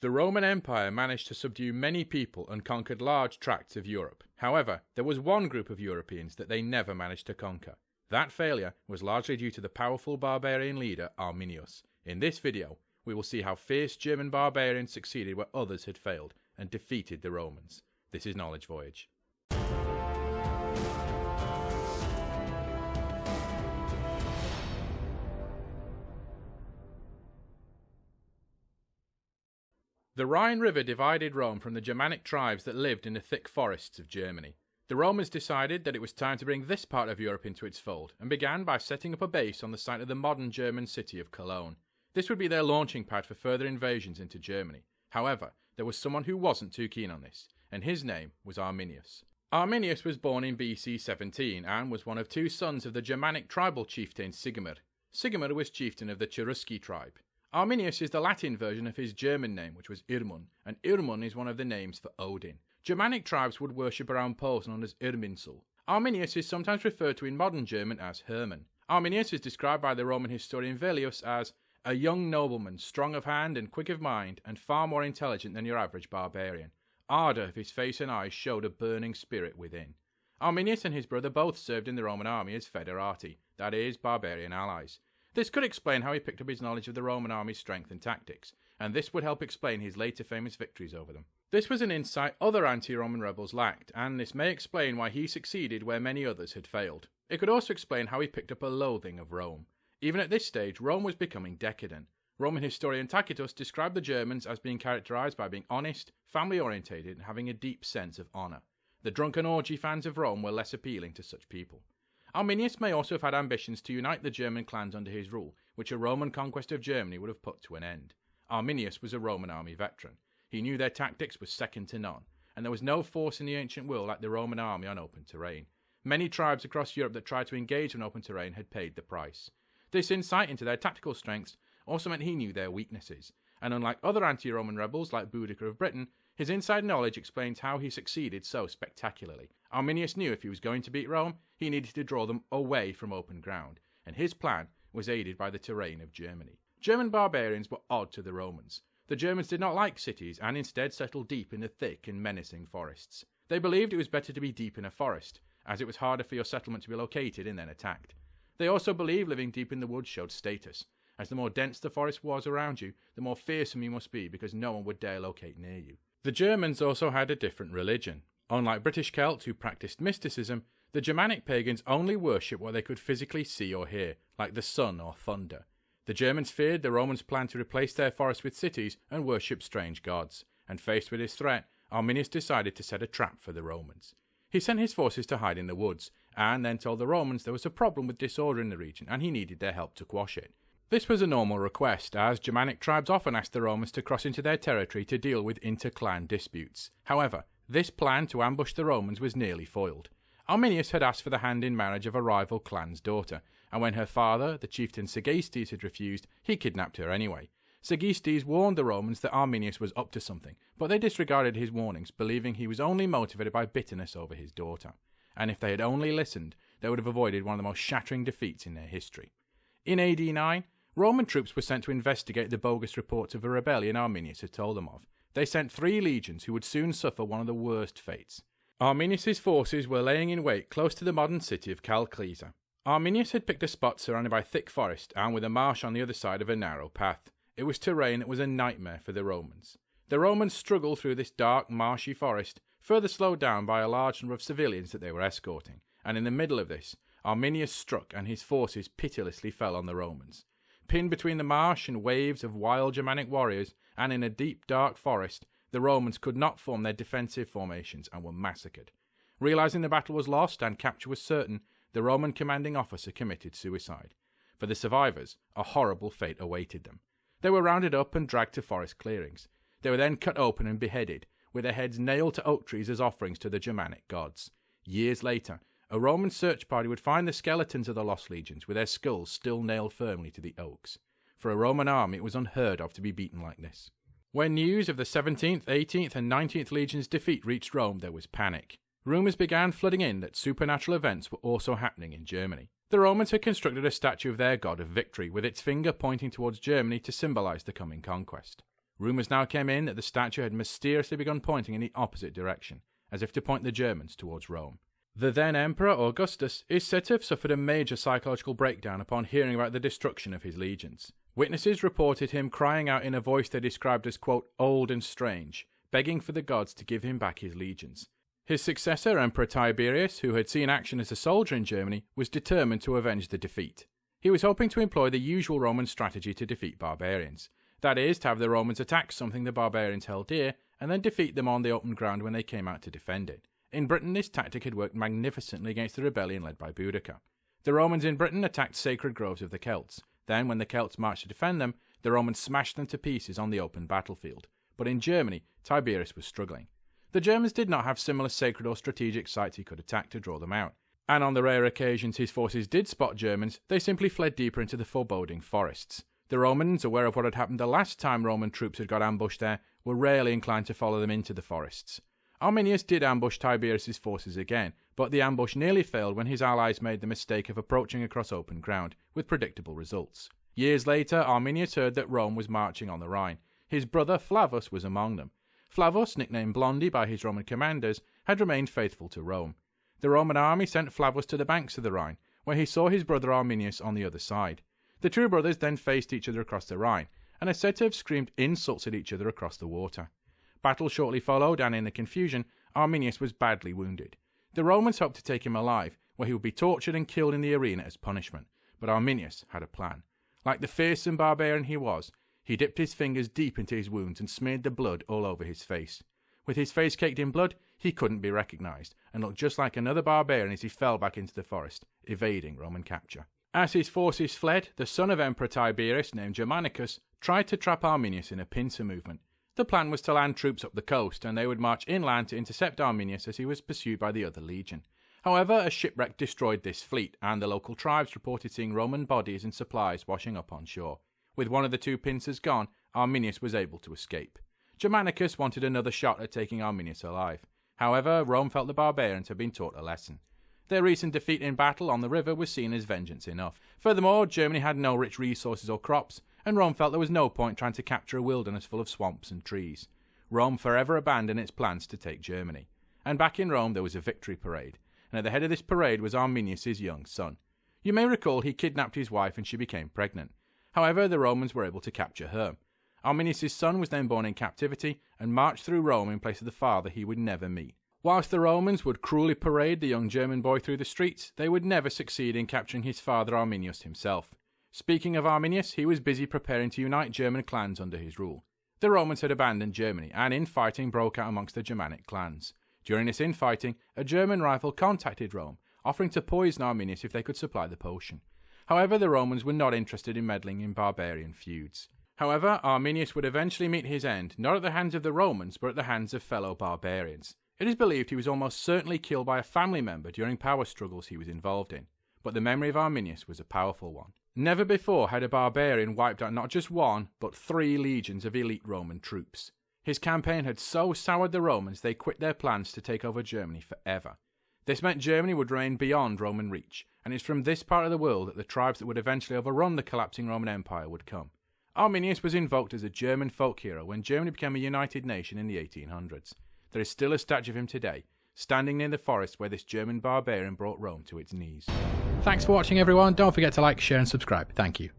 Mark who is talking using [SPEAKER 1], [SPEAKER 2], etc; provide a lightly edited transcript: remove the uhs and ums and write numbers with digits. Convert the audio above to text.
[SPEAKER 1] The Roman Empire managed to subdue many people and conquered large tracts of Europe. However, there was one group of Europeans that they never managed to conquer. That failure was largely due to the powerful barbarian leader Arminius. In this video, we will see how fierce German barbarians succeeded where others had failed and defeated the Romans. This is Knowledge Voyage. The Rhine River divided Rome from the Germanic tribes that lived in the thick forests of Germany. The Romans decided that it was time to bring this part of Europe into its fold, and began by setting up a base on the site of the modern German city of Cologne. This would be their launching pad for further invasions into Germany. However, there was someone who wasn't too keen on this, and his name was Arminius. Arminius was born in BC 17 and was one of two sons of the Germanic tribal chieftain Sigmund. Sigmund was chieftain of the Cherusci tribe. Arminius is the Latin version of his German name, which was Irmun, and Irmun is one of the names for Odin. Germanic tribes would worship around poles known as Irminsul. Arminius is sometimes referred to in modern German as Hermann. Arminius is described by the Roman historian Velleius as a young nobleman, strong of hand and quick of mind, and far more intelligent than your average barbarian. Ardour of his face and eyes showed a burning spirit within. Arminius and his brother both served in the Roman army as federati, that is, barbarian allies. This could explain how he picked up his knowledge of the Roman army's strength and tactics, and this would help explain his later famous victories over them. This was an insight other anti-Roman rebels lacked, and this may explain why he succeeded where many others had failed. It could also explain how he picked up a loathing of Rome. Even at this stage, Rome was becoming decadent. Roman historian Tacitus described the Germans as being characterized by being honest, family-orientated, and having a deep sense of honor. The drunken orgy fans of Rome were less appealing to such people. Arminius may also have had ambitions to unite the German clans under his rule, which a Roman conquest of Germany would have put to an end. Arminius was a Roman army veteran. He knew their tactics were second to none, and there was no force in the ancient world like the Roman army on open terrain. Many tribes across Europe that tried to engage on open terrain had paid the price. This insight into their tactical strengths also meant he knew their weaknesses, and unlike other anti-Roman rebels like Boudicca of Britain, his inside knowledge explains how he succeeded so spectacularly. Arminius knew if he was going to beat Rome, he needed to draw them away from open ground, and his plan was aided by the terrain of Germany. German barbarians were odd to the Romans. The Germans did not like cities and instead settled deep in the thick and menacing forests. They believed it was better to be deep in a forest, as it was harder for your settlement to be located and then attacked. They also believed living deep in the woods showed status, as the more dense the forest was around you, the more fearsome you must be because no one would dare locate near you. The Germans also had a different religion. Unlike British Celts who practiced mysticism, the Germanic pagans only worshipped what they could physically see or hear, like the sun or thunder. The Germans feared the Romans' plan to replace their forests with cities and worship strange gods, and faced with this threat, Arminius decided to set a trap for the Romans. He sent his forces to hide in the woods, and then told the Romans there was a problem with disorder in the region and he needed their help to quash it. This was a normal request, as Germanic tribes often asked the Romans to cross into their territory to deal with inter-clan disputes. However, this plan to ambush the Romans was nearly foiled. Arminius had asked for the hand in marriage of a rival clan's daughter, and when her father, the chieftain Segestes, had refused, he kidnapped her anyway. Segestes warned the Romans that Arminius was up to something, but they disregarded his warnings, believing he was only motivated by bitterness over his daughter. And if they had only listened, they would have avoided one of the most shattering defeats in their history. In AD 9, Roman troops were sent to investigate the bogus reports of a rebellion Arminius had told them of. They sent 3 legions who would soon suffer one of the worst fates. Arminius' forces were laying in wait close to the modern city of Calclisa. Arminius had picked a spot surrounded by thick forest and with a marsh on the other side of a narrow path. It was terrain that was a nightmare for the Romans. The Romans struggled through this dark, marshy forest, further slowed down by a large number of civilians that they were escorting, and in the middle of this, Arminius struck and his forces pitilessly fell on the Romans. Pinned between the marsh and waves of wild Germanic warriors, and in a deep dark forest, the Romans could not form their defensive formations and were massacred. Realizing the battle was lost and capture was certain, the Roman commanding officer committed suicide. For the survivors, a horrible fate awaited them. They were rounded up and dragged to forest clearings. They were then cut open and beheaded, with their heads nailed to oak trees as offerings to the Germanic gods. Years later, a Roman search party would find the skeletons of the lost legions with their skulls still nailed firmly to the oaks. For a Roman army, it was unheard of to be beaten like this. When news of the 17th, 18th and 19th legions' defeat reached Rome, there was panic. Rumours began flooding in that supernatural events were also happening in Germany. The Romans had constructed a statue of their god of victory, with its finger pointing towards Germany to symbolise the coming conquest. Rumours now came in that the statue had mysteriously begun pointing in the opposite direction, as if to point the Germans towards Rome. The then Emperor Augustus is said to have suffered a major psychological breakdown upon hearing about the destruction of his legions. Witnesses reported him crying out in a voice they described as, quote, old and strange, begging for the gods to give him back his legions. His successor, Emperor Tiberius, who had seen action as a soldier in Germany, was determined to avenge the defeat. He was hoping to employ the usual Roman strategy to defeat barbarians. That is, to have the Romans attack something the barbarians held dear, and then defeat them on the open ground when they came out to defend it. In Britain, this tactic had worked magnificently against the rebellion led by Boudicca. The Romans in Britain attacked sacred groves of the Celts. Then, when the Celts marched to defend them, the Romans smashed them to pieces on the open battlefield. But in Germany, Tiberius was struggling. The Germans did not have similar sacred or strategic sites he could attack to draw them out. And on the rare occasions his forces did spot Germans, they simply fled deeper into the foreboding forests. The Romans, aware of what had happened the last time Roman troops had got ambushed there, were rarely inclined to follow them into the forests. Arminius did ambush Tiberius's forces again, but the ambush nearly failed when his allies made the mistake of approaching across open ground, with predictable results. Years later, Arminius heard that Rome was marching on the Rhine. His brother Flavus was among them. Flavus, nicknamed Blondie by his Roman commanders, had remained faithful to Rome. The Roman army sent Flavus to the banks of the Rhine, where he saw his brother Arminius on the other side. The two brothers then faced each other across the Rhine, and are said to have screamed insults at each other across the water. Battle shortly followed, and in the confusion, Arminius was badly wounded. The Romans hoped to take him alive, where he would be tortured and killed in the arena as punishment, but Arminius had a plan. Like the fearsome barbarian he was, he dipped his fingers deep into his wounds and smeared the blood all over his face. With his face caked in blood, he couldn't be recognised, and looked just like another barbarian as he fell back into the forest, evading Roman capture. As his forces fled, the son of Emperor Tiberius, named Germanicus, tried to trap Arminius in a pincer movement. The plan was to land troops up the coast, and they would march inland to intercept Arminius as he was pursued by the other legion. However, a shipwreck destroyed this fleet, and the local tribes reported seeing Roman bodies and supplies washing up on shore. With one of the two pincers gone, Arminius was able to escape. Germanicus wanted another shot at taking Arminius alive. However, Rome felt the barbarians had been taught a lesson. Their recent defeat in battle on the river was seen as vengeance enough. Furthermore, Germany had no rich resources or crops, and Rome felt there was no point trying to capture a wilderness full of swamps and trees. Rome forever abandoned its plans to take Germany. And back in Rome there was a victory parade, and at the head of this parade was Arminius' young son. You may recall he kidnapped his wife and she became pregnant. However, the Romans were able to capture her. Arminius' son was then born in captivity and marched through Rome in place of the father he would never meet. Whilst the Romans would cruelly parade the young German boy through the streets, they would never succeed in capturing his father Arminius himself. Speaking of Arminius, he was busy preparing to unite German clans under his rule. The Romans had abandoned Germany, and infighting broke out amongst the Germanic clans. During this infighting, a German rival contacted Rome, offering to poison Arminius if they could supply the potion. However, the Romans were not interested in meddling in barbarian feuds. However, Arminius would eventually meet his end, not at the hands of the Romans, but at the hands of fellow barbarians. It is believed he was almost certainly killed by a family member during power struggles he was involved in. But the memory of Arminius was a powerful one. Never before had a barbarian wiped out not just one, but 3 legions of elite Roman troops. His campaign had so soured the Romans they quit their plans to take over Germany forever. This meant Germany would remain beyond Roman reach, and it's from this part of the world that the tribes that would eventually overrun the collapsing Roman Empire would come. Arminius was invoked as a German folk hero when Germany became a united nation in the 1800s. There is still a statue of him today, standing near the forest where this German barbarian brought Rome to its knees. Thanks for watching everyone, don't forget to like, share and subscribe. Thank you.